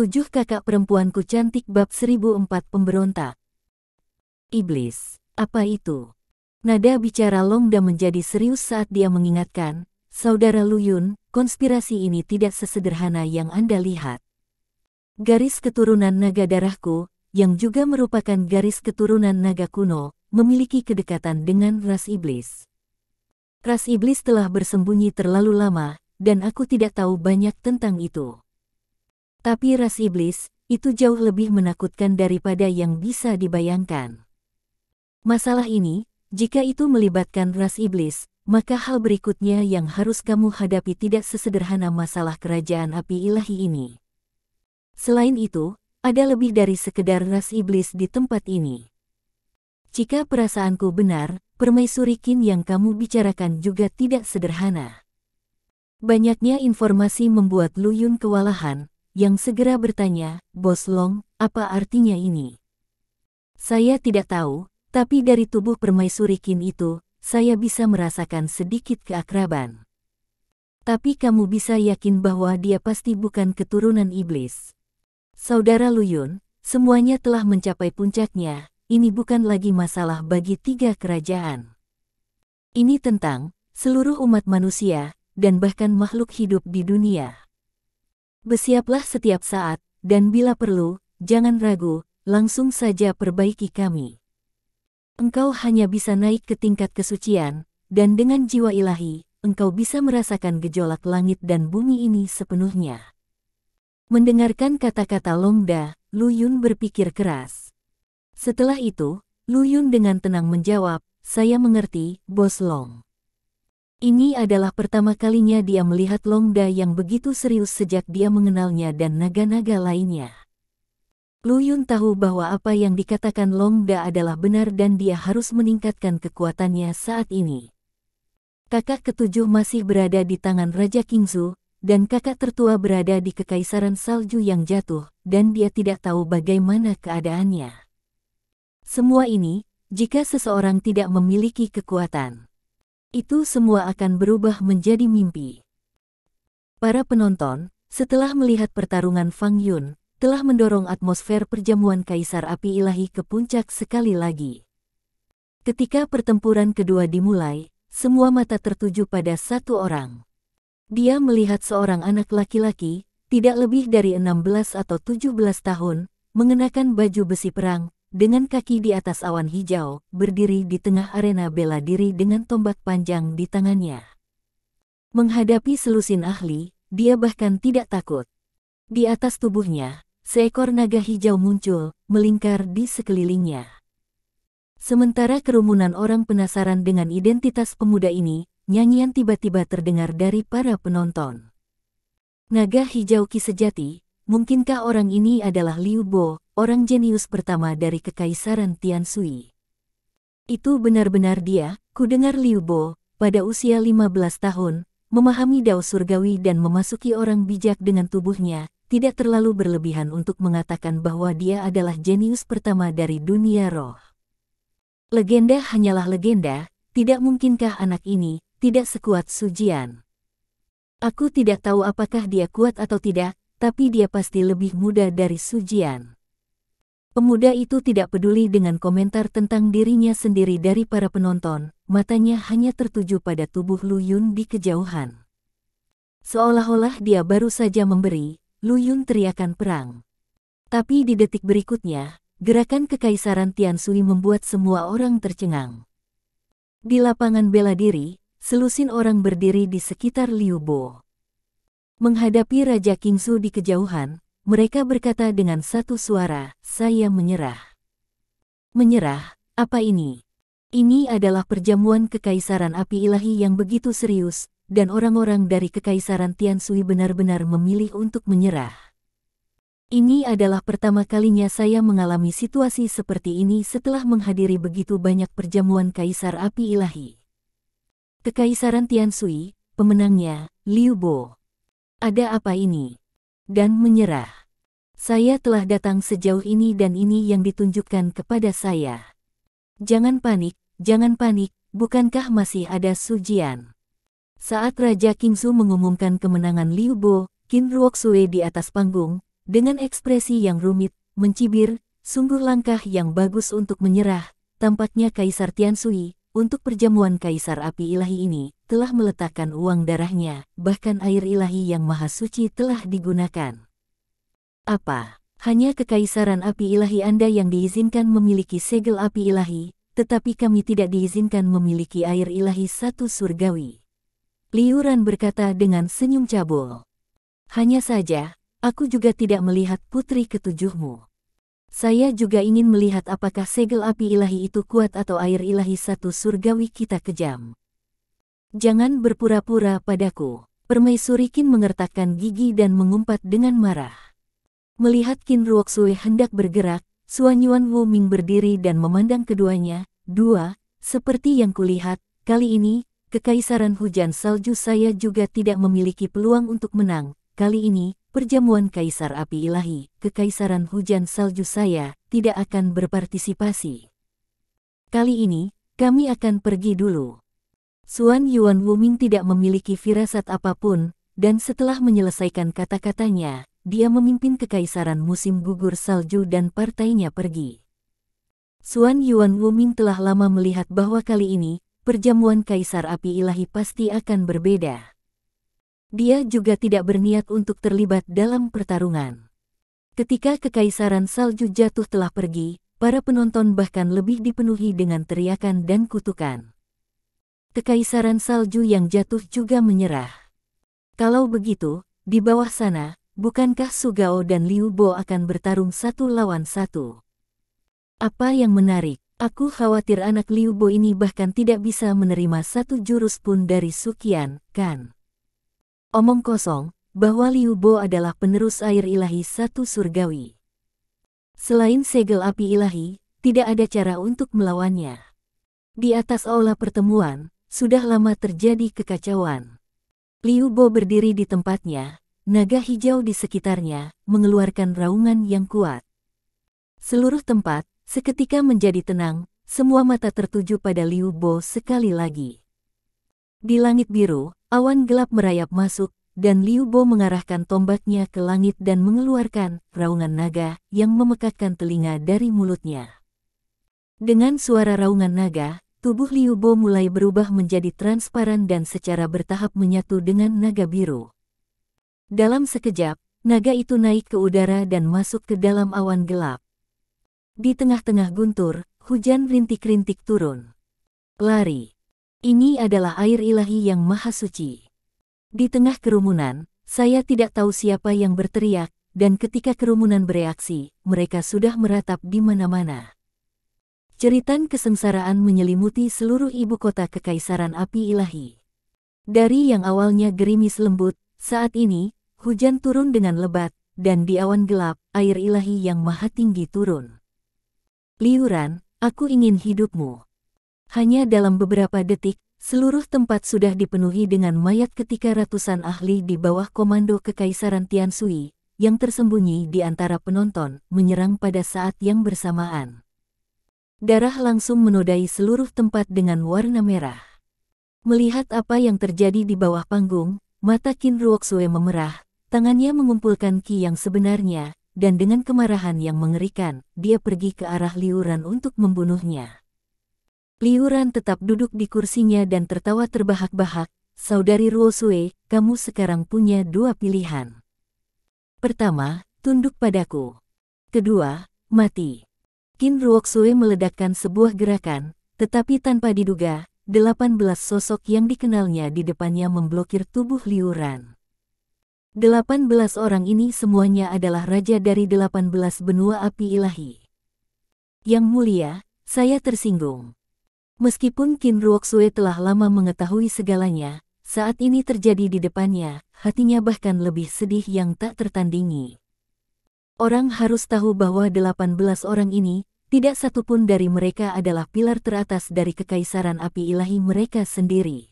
7 kakak perempuanku cantik bab 1004 pemberontak. Iblis, apa itu? Nada bicara Longda menjadi serius saat dia mengingatkan, Saudara Luyun, konspirasi ini tidak sesederhana yang Anda lihat. Garis keturunan naga darahku, yang juga merupakan garis keturunan naga kuno, memiliki kedekatan dengan ras iblis. Ras iblis telah bersembunyi terlalu lama, dan aku tidak tahu banyak tentang itu. Tapi ras iblis, itu jauh lebih menakutkan daripada yang bisa dibayangkan. Masalah ini, jika itu melibatkan ras iblis, maka hal berikutnya yang harus kamu hadapi tidak sesederhana masalah kerajaan api ilahi ini. Selain itu, ada lebih dari sekedar ras iblis di tempat ini. Jika perasaanku benar, permaisuri Qin yang kamu bicarakan juga tidak sederhana. Banyaknya informasi membuat Luyun kewalahan, yang segera bertanya, Bos Long, apa artinya ini? Saya tidak tahu, tapi dari tubuh permaisuri Qin itu, saya bisa merasakan sedikit keakraban. Tapi kamu bisa yakin bahwa dia pasti bukan keturunan iblis. Saudara Luyun, semuanya telah mencapai puncaknya, ini bukan lagi masalah bagi 3 kerajaan. Ini tentang seluruh umat manusia, dan bahkan makhluk hidup di dunia. Bersiaplah setiap saat, dan bila perlu, jangan ragu, langsung saja perbaiki kami. Engkau hanya bisa naik ke tingkat kesucian, dan dengan jiwa ilahi, engkau bisa merasakan gejolak langit dan bumi ini sepenuhnya. Mendengarkan kata-kata Longda, Luyun berpikir keras. Setelah itu, Luyun dengan tenang menjawab, saya mengerti, Bos Long. Ini adalah pertama kalinya dia melihat Longda yang begitu serius sejak dia mengenalnya dan naga-naga lainnya. Luyun tahu bahwa apa yang dikatakan Longda adalah benar dan dia harus meningkatkan kekuatannya saat ini. Kakak ketujuh masih berada di tangan Raja Qingzu, dan kakak tertua berada di Kekaisaran Salju yang jatuh, dan dia tidak tahu bagaimana keadaannya. Semua ini, jika seseorang tidak memiliki kekuatan, itu semua akan berubah menjadi mimpi. Para penonton, setelah melihat pertarungan Fang Yun, telah mendorong atmosfer perjamuan Kaisar Api Ilahi ke puncak sekali lagi. Ketika pertempuran kedua dimulai, semua mata tertuju pada satu orang. Dia melihat seorang anak laki-laki, tidak lebih dari 16 atau 17 tahun, mengenakan baju besi perang, dengan kaki di atas awan hijau, berdiri di tengah arena bela diri dengan tombak panjang di tangannya. Menghadapi selusin ahli, dia bahkan tidak takut. Di atas tubuhnya, seekor naga hijau muncul, melingkar di sekelilingnya. Sementara kerumunan orang penasaran dengan identitas pemuda ini, nyanyian tiba-tiba terdengar dari para penonton. Naga hijau Qi sejati, mungkinkah orang ini adalah Liu Bo, orang jenius pertama dari Kekaisaran Tianshui? Itu benar-benar dia, ku dengar Liu Bo, pada usia 15 tahun, memahami dao surgawi dan memasuki orang bijak dengan tubuhnya, tidak terlalu berlebihan untuk mengatakan bahwa dia adalah jenius pertama dari dunia roh. Legenda hanyalah legenda, tidak mungkinkah anak ini tidak sekuat Su Jian? Aku tidak tahu apakah dia kuat atau tidak, tapi dia pasti lebih muda dari Su Jian. Pemuda itu tidak peduli dengan komentar tentang dirinya sendiri dari para penonton, matanya hanya tertuju pada tubuh Luyun di kejauhan. Seolah-olah dia baru saja memberi, Luyun teriakan perang. Tapi di detik berikutnya, gerakan Kekaisaran Tianshui membuat semua orang tercengang. Di lapangan bela diri, selusin orang berdiri di sekitar Liu Bo. Menghadapi Raja Qingzu di kejauhan, mereka berkata dengan satu suara, saya menyerah. Menyerah, apa ini? Ini adalah perjamuan Kekaisaran Api Ilahi yang begitu serius, dan orang-orang dari Kekaisaran Tianshui benar-benar memilih untuk menyerah. Ini adalah pertama kalinya saya mengalami situasi seperti ini setelah menghadiri begitu banyak perjamuan Kaisar Api Ilahi. Kekaisaran Tianshui, pemenangnya, Liu Bo. Ada apa ini? Dan menyerah. Saya telah datang sejauh ini dan ini yang ditunjukkan kepada saya. Jangan panik, bukankah masih ada Su Jian? Saat Raja Qingzu mengumumkan kemenangan Liu Bo, Qin Ruoxue di atas panggung, dengan ekspresi yang rumit, mencibir, sungguh langkah yang bagus untuk menyerah. Tampaknya Kaisar Tianshui, untuk perjamuan Kaisar Api Ilahi ini, telah meletakkan uang darahnya, bahkan air ilahi yang maha suci telah digunakan. Apa? Hanya Kekaisaran Api Ilahi Anda yang diizinkan memiliki segel api ilahi, tetapi kami tidak diizinkan memiliki air ilahi satu surgawi. Liu Ran berkata dengan senyum cabul. Hanya saja, aku juga tidak melihat putri ketujuhmu. Saya juga ingin melihat apakah segel api ilahi itu kuat atau air ilahi satu surgawi kita kejam. Jangan berpura-pura padaku. Permaisuri Qin mengertakkan gigi dan mengumpat dengan marah. Melihat Qin Ruoxue hendak bergerak, Suan Yuan Wuming berdiri dan memandang keduanya. Dua, seperti yang kulihat, kali ini, Kekaisaran Hujan Salju saya juga tidak memiliki peluang untuk menang. Kali ini, perjamuan Kaisar Api Ilahi, Kekaisaran Hujan Salju saya, tidak akan berpartisipasi. Kali ini, kami akan pergi dulu. Suan Yuan Wuming tidak memiliki firasat apapun, dan setelah menyelesaikan kata-katanya, dia memimpin Kekaisaran Musim Gugur Salju dan partainya pergi. Suan Yuan Wuming telah lama melihat bahwa kali ini, perjamuan Kaisar Api Ilahi pasti akan berbeda. Dia juga tidak berniat untuk terlibat dalam pertarungan. Ketika Kekaisaran Salju jatuh telah pergi, para penonton bahkan lebih dipenuhi dengan teriakan dan kutukan. Kekaisaran Salju yang jatuh juga menyerah. Kalau begitu, di bawah sana, bukankah Su Gao dan Liu Bo akan bertarung satu lawan satu? Apa yang menarik? Aku khawatir anak Liu Bo ini bahkan tidak bisa menerima satu jurus pun dari Su Qian, kan? Omong kosong, bahwa Liu Bo adalah penerus air ilahi satu surgawi. Selain segel api ilahi, tidak ada cara untuk melawannya. Di atas aula pertemuan, sudah lama terjadi kekacauan. Liu Bo berdiri di tempatnya, naga hijau di sekitarnya, mengeluarkan raungan yang kuat. Seluruh tempat seketika menjadi tenang, semua mata tertuju pada Liu Bo sekali lagi. Di langit biru, awan gelap merayap masuk, dan Liu Bo mengarahkan tombaknya ke langit dan mengeluarkan raungan naga yang memekakkan telinga dari mulutnya. Dengan suara raungan naga, tubuh Liu Bo mulai berubah menjadi transparan dan secara bertahap menyatu dengan naga biru. Dalam sekejap, naga itu naik ke udara dan masuk ke dalam awan gelap. Di tengah-tengah guntur, hujan rintik-rintik turun. Lari. Ini adalah air ilahi yang maha suci. Di tengah kerumunan, saya tidak tahu siapa yang berteriak, dan ketika kerumunan bereaksi, mereka sudah meratap di mana-mana. Jeritan kesengsaraan menyelimuti seluruh ibu kota Kekaisaran Api Ilahi. Dari yang awalnya gerimis lembut, saat ini, hujan turun dengan lebat, dan di awan gelap, air ilahi yang maha tinggi turun. Liu Ran, aku ingin hidupmu. Hanya dalam beberapa detik, seluruh tempat sudah dipenuhi dengan mayat ketika ratusan ahli di bawah komando Kekaisaran Tianshui, yang tersembunyi di antara penonton, menyerang pada saat yang bersamaan. Darah langsung menodai seluruh tempat dengan warna merah. Melihat apa yang terjadi di bawah panggung, mata Qin Ruoxue memerah, tangannya mengumpulkan ki yang sebenarnya, dan dengan kemarahan yang mengerikan, dia pergi ke arah Liu Ran untuk membunuhnya. Liu Ran tetap duduk di kursinya dan tertawa terbahak-bahak. Saudari Ruoxue, kamu sekarang punya dua pilihan. Pertama, tunduk padaku. Kedua, mati. Qin Ruoxue meledakkan sebuah gerakan, tetapi tanpa diduga, 18 sosok yang dikenalnya di depannya memblokir tubuh Liu Ran. 18 orang ini semuanya adalah raja dari 18 benua api ilahi. Yang mulia, saya tersinggung. Meskipun Qin Ruoxue telah lama mengetahui segalanya, saat ini terjadi di depannya, hatinya bahkan lebih sedih yang tak tertandingi. Orang harus tahu bahwa 18 orang ini, tidak satupun dari mereka adalah pilar teratas dari Kekaisaran Api Ilahi mereka sendiri.